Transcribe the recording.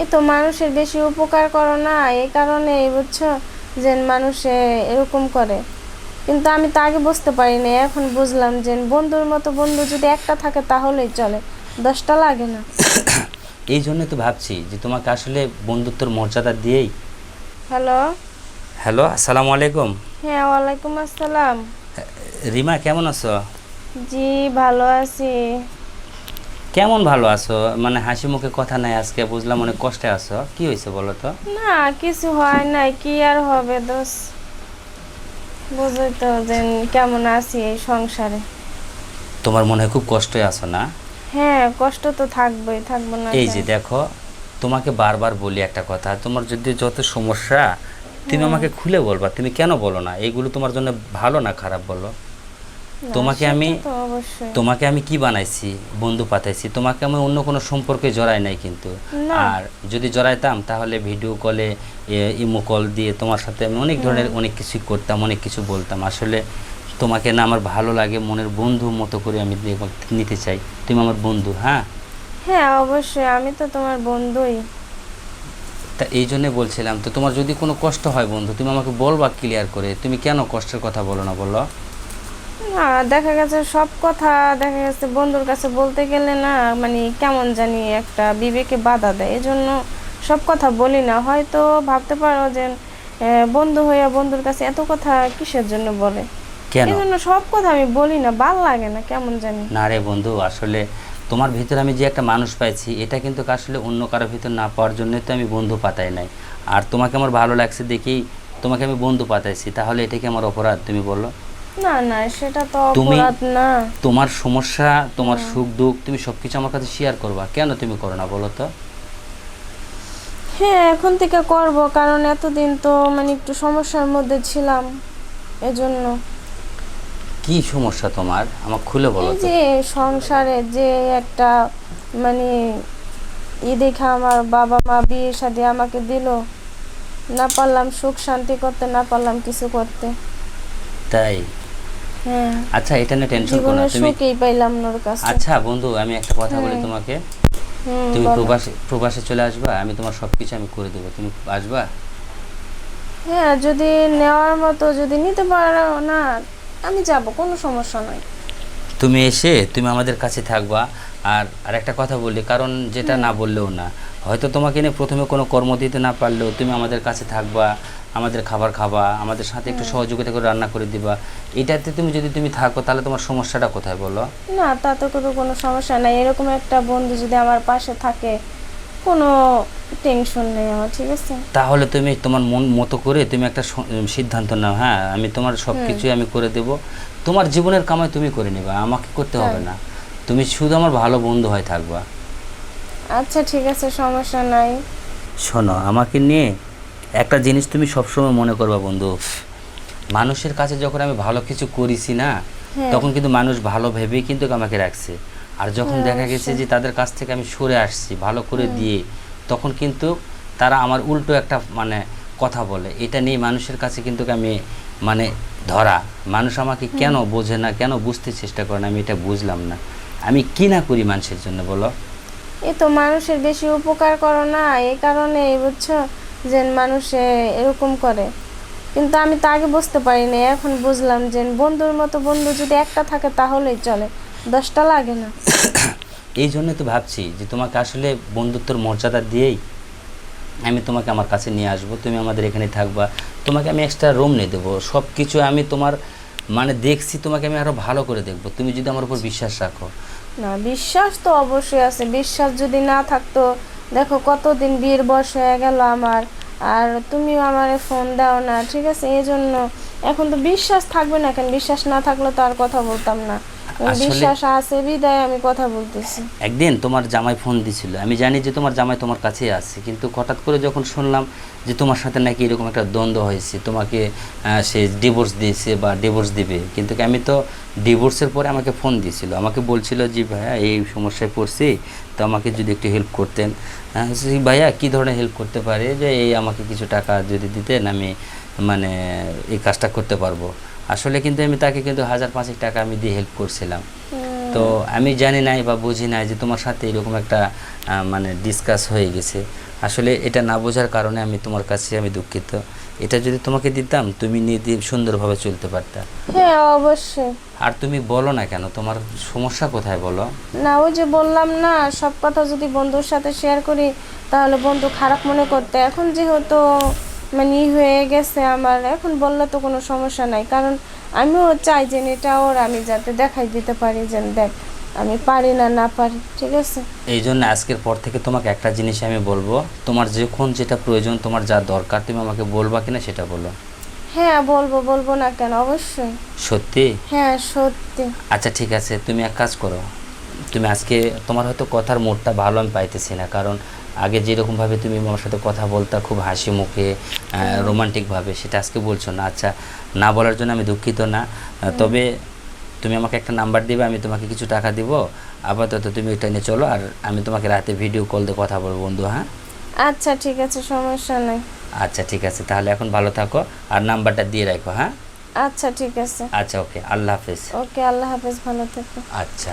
এই তো মানুষের বেশি উপকার করো না, এই কারণে বুঝছো যে মানুষে এরকম করে। কিন্তু আমি তো আগে বুঝতে পারিনি, এখন বুঝলাম যে বন্ধুর মতো বন্ধু যদি একটা থাকে তাহলেই চলে, 10টা লাগে না। এই জন্য তো ভাবছি যে তোমাকে আসলে বন্ধুত্বর মর্যাদা দিয়েই। হ্যালো। হ্যালো, আসসালামু আলাইকুম। হ্যাঁ, ওয়ালাইকুম আসসালাম। রিমা, কেমন আছো? জি, ভালো আছি। কেমন ভালো আছো? মানে হাসি মুখে কথা নাই আজকে, বুঝলাম অনেক কষ্টে আছো। কি হয়েছে বলো তো? না, কিছু হয় নাই, কি আর হবে দোষ, বুঝোই তো যে কেমন আছি এই সংসারে। তোমার মনে হয় খুব কষ্টে আছো না? হ্যাঁ, কষ্ট তো থাকবোই, থাকবো না এই কেন? যে দেখো, তোমাকে বারবার বলি একটা কথা, তোমার যদি যত সমস্যা তুমি আমাকে খুলে বলবা, তুমি কেন বলো না? এইগুলো তোমার জন্য ভালো না খারাপ বলো? না, তোমাকে আমি সেটা তো অবশ্যই। তোমাকে আমি কি বানাইছি? বন্ধু পাঠাইছি, তোমাকে আমি অন্য কোনো সম্পর্কে জড়াই নাই কিন্তু। না। আর যদি জড়াইতাম তাহলে ভিডিও কলে, ইমো কল দিয়ে তোমার সাথে আমি অনেক ধরনের অনেক কিছু করতাম, অনেক কিছু বলতাম। আসলে তোমাকে না আমার ভালো লাগে, মনের বন্ধু মতো করে আমি নিতে চাই। তুমি আমার বন্ধু, হ্যাঁ? হ্যাঁ, অবশ্যই, আমি তো তোমার বন্ধুই। তা এই জন্যে বলছিলাম, তো তোমার যদি কোনো কষ্ট হয় বন্ধু, তুমি আমাকে বলবা ক্লিয়ার করে। তুমি কেন কষ্টের কথা বলো না বলো? না, দেখা গেছে সব কথা, দেখা গেছে বন্ধুর কাছে বলতে গেলে না, মানে কেমন জানি একটা বিবেকে বাধা দেয়, এজন্য সব কথা বলি না। হয়তো ভাবতে পারো যে বন্ধু হইয়া বন্ধুর কাছে এত কথা কিসের জন্য বলে, কেন? এই জন্য সব কথা আমি বলি না, ভাল লাগে না কেমন জানি। না রে বন্ধু, আসলে তোমার ভিতরে আমি যে একটা মানুষ পাইছি, এটা কিন্তু আসলে অন্য কারোর ভিতর না পাওয়ার জন্যই তো আমি বন্ধু পাতাই নাই। আর তোমাকে আমার ভালো লাগছে দেখেই তোমাকে আমি বন্ধু পাতাইছি, তাহলে এটা কি আমার অপরাধ তুমি বলো? না না, সেটা তো তুমি অপরাধ না। তোমার সমস্যা, তোমার সুখ দুঃখ তুমি সব কিছু আমার কাছে শেয়ার করবা, কেন তুমি করো না বলো তো? হ্যাঁ, এখন থেকে করব, কারণ এতদিন তো মানে একটু সমস্যার মধ্যে ছিলাম, এজন্য। কি সমস্যা তোমার, আমাকে খুলে বলো এই তো। যে সংসারে যে একটা মানে দেখে আমার বাবা মা বিয়ে শাদী আমাকে দিল, না পারলাম সুখ শান্তি করতে, না পারলাম কিছু করতে। তাই? হ্যাঁ, আচ্ছা, এটা নিয়ে টেনশন করো না জীবনের তুমি। সুখই পাইলাম না ওর কাছে। আচ্ছা বন্ধু, আমি একটা কথা বলি হ্যাঁ। তোমাকে। হুম, তুমি বলো। প্রবাসে প্রবাসে চলে আসবা, আমি তোমার সব কিছু আমি করে দেবো, তুমি আসবা? হ্যাঁ, যদি নেওয়ার মতো যদি নিতে পারো না, আমি যাব, কোনো সমস্যা নয়। তুমি এসে তুমি আমাদের কাছে থাকবা। আর আরেকটা কথা বলি, কারণ যেটা না বললেও না, হয়তো তোমাকে নিয়ে প্রথমে কোনো কর্ম দিতে না পারলেও তুমি আমাদের কাছে থাকবা, আমাদের খাবার খাবা, আমাদের সাথে একটু সহযোগিতা করে রান্না করে দিবা। এটাতে তুমি যদি তুমি থাকো তাহলে তোমার সমস্যাটা কোথায় বলো? না, তাতে তো কোনো সমস্যা নাই, এরকম একটা বন্ধু যদি আমার পাশে থাকে, কোনো টেনশন নেই আমার, ঠিক আছে। তাহলে তুমি তোমার মন মতো করে তুমি একটা সিদ্ধান্ত নাও। হ্যাঁ, আমি তোমার সব কিছুই আমি করে দেব। তোমার জীবনের কামাই তুমি করে নেবা, আমাকে করতে হবে তাই? না। তুমি শুধু আমার ভালো বন্ধু হয়ে থাকবা। আচ্ছা, ঠিক আছে, সমস্যা নাই। শোনো, আমাকে নিয়ে একটা জিনিস তুমি সবসময় মনে করবা বন্ধু, মানুষের কাছে যখন আমি ভালো কিছু করেছি না, হ্যাঁ। তখন কিন্তু মানুষ ভালো ভেবেই কিন্তু আমাকে রাখছে। আর যখন হ্যাঁ, দেখা গেছে অবশ্যই। যে তাদের কাছ থেকে আমি সরে আসছি ভালো করে দিয়ে, তখন কিন্তু তারা আমার উল্টো একটা মানে কথা বলে। এটা নিয়ে মানুষের কাছে কিন্তু আমি মানে ধরা, মানুষ আমাকে কেন বোঝে না, কেন বুঝতে চেষ্টা করে না, আমি এটা বুঝলাম না। আমি কি না করি মানুষের জন্য বলো? এই তো মানুষের বেশি উপকার করো না, এই কারণে বুঝছো যে মানুষে এরকম করে। কিন্তু আমি তো আগে বুঝতে পারিনি, এখন বুঝলাম যে বন্ধুর মতো বন্ধু যদি একটা থাকে তাহলেই চলে, 10টা লাগে না। এই জন্য তো ভাবছি যে তোমাকে আসলে বন্ধুত্বর মর্যাদা দিয়েই আমি তোমাকে আমার কাছে নিয়ে আসবো, তুমি আমাদের এখানে থাকবা। তোমাকে আমি এক্সট্রা রুম নিয়ে দেবো, সব কিছু আমি তোমার মানে দেখছি, তোমাকে আমি আরও ভালো করে দেখবো, তুমি যদি আমার উপর বিশ্বাস রাখো। না, বিশ্বাস তো অবশ্যই আছে, বিশ্বাস যদি না থাকতো, দেখো কতদিন বিয়ের বয়স হয়ে গেল আমার, আর তুমিও আমারে ফোন দাও না, ঠিক আছে, এই জন্য এখন তো বিশ্বাস থাকবে না কেন? বিশ্বাস না থাকলে তো আর কথা বলতাম না, আসলে বিশ্বাস আছে বিদায় আমি কথা বলতেছি। একদিন তোমার জামাই ফোন দিছিল, আমি জানি যে তোমার জামাই তোমার কাছেই আছে, কিন্তু হঠাৎ করে যখন শুনলাম যে তোমার সাথে নাকি এরকম একটা দ্বন্দ্ব হয়েছে, তোমাকে সে ডিভোর্স দিয়েছে বা ডিভোর্স দিবে, কিন্তু আমি তো ডিভোর্সের পরে আমাকে ফোন দিয়েছিল, আমাকে বলছিল যে ভাইয়া এই সমস্যায় পড়ছি, তো আমাকে যদি একটু হেল্প করতেন। ভাইয়া কী ধরনের হেল্প করতে পারে, যে এই আমাকে কিছু টাকা যদি দিতেন আমি মানে এই কাজটা করতে পারবো। আসলে কিন্তু আমি তাকে কিন্তু 1000-5 টাকা আমি দিয়ে হেল্প করছিলাম। তো আমি জানি নাই বা বুঝি নাই যে তোমার সাথে এরকম একটা মানে ডিসকাস হয়ে গেছে। আসলে এটা না বোঝার কারণে আমি তোমার কাছে আমি দুঃখিত। এটা যদি তোমাকে দিতাম তুমি নিজে সুন্দরভাবে চলতে পারতা। হ্যাঁ অবশ্যই। আর তুমি বলো না কেন, তোমার সমস্যা কোথায় বলো? না ওই যে বললাম না, সব কথা যদি বন্ধুর সাথে শেয়ার করি তাহলে বন্ধু খারাপ মনে করতে। এখন যেহেতু মানে হয়ে গেছে আমার, এখন বললে তো কোনো সমস্যা নাই, কারণ আমিও চাই যে এটা ওর আমি যাতে দেখাই দিতে পারি যে দেখ আমি পারি না, না পারি, ঠিক আছে। এই জন্য আজকের পর থেকে তোমাকে একটা জিনিস আমি বলবো, তোমার যখন যেটা প্রয়োজন, তোমার যা দরকার তুমি আমাকে বলবা কিনা সেটা বলো। হ্যাঁ বলবো, বলবো না কেন, অবশ্যই। সত্যি? হ্যাঁ সত্যি। আচ্ছা ঠিক আছে, তুমি এক কাজ করো, তুমি আজকে তোমার হয়তো কথার মোড়টা ভালো আমি পাইতেছি না, কারণ আগে যেরকমভাবে তুমি আমার সাথে কথা বলতা খুব হাসি মুখে রোমান্টিকভাবে, সেটা আজকে বলছো না। আচ্ছা, না বলার জন্য আমি দুঃখিত না। তবে তুমি আমাকে একটা নাম্বার দিবে, আমি তোমাকে কিছু টাকা দিব। আপাতত তুমি এটা নিয়ে চলো, আর আমি তোমাকে রাতে ভিডিও কল দিয়ে কথা বলবো বন্ধু, হ্যাঁ? আচ্ছা ঠিক আছে, সমস্যা নাই। আচ্ছা ঠিক আছে, তাহলে এখন ভালো থাকো, আর নাম্বারটা দিয়ে রাখো, হ্যাঁ? আচ্ছা ঠিক আছে। আচ্ছা ওকে, আল্লাহ হাফেজ। ওকে, আল্লাহ হাফেজ, ভালো থেকো। আচ্ছা।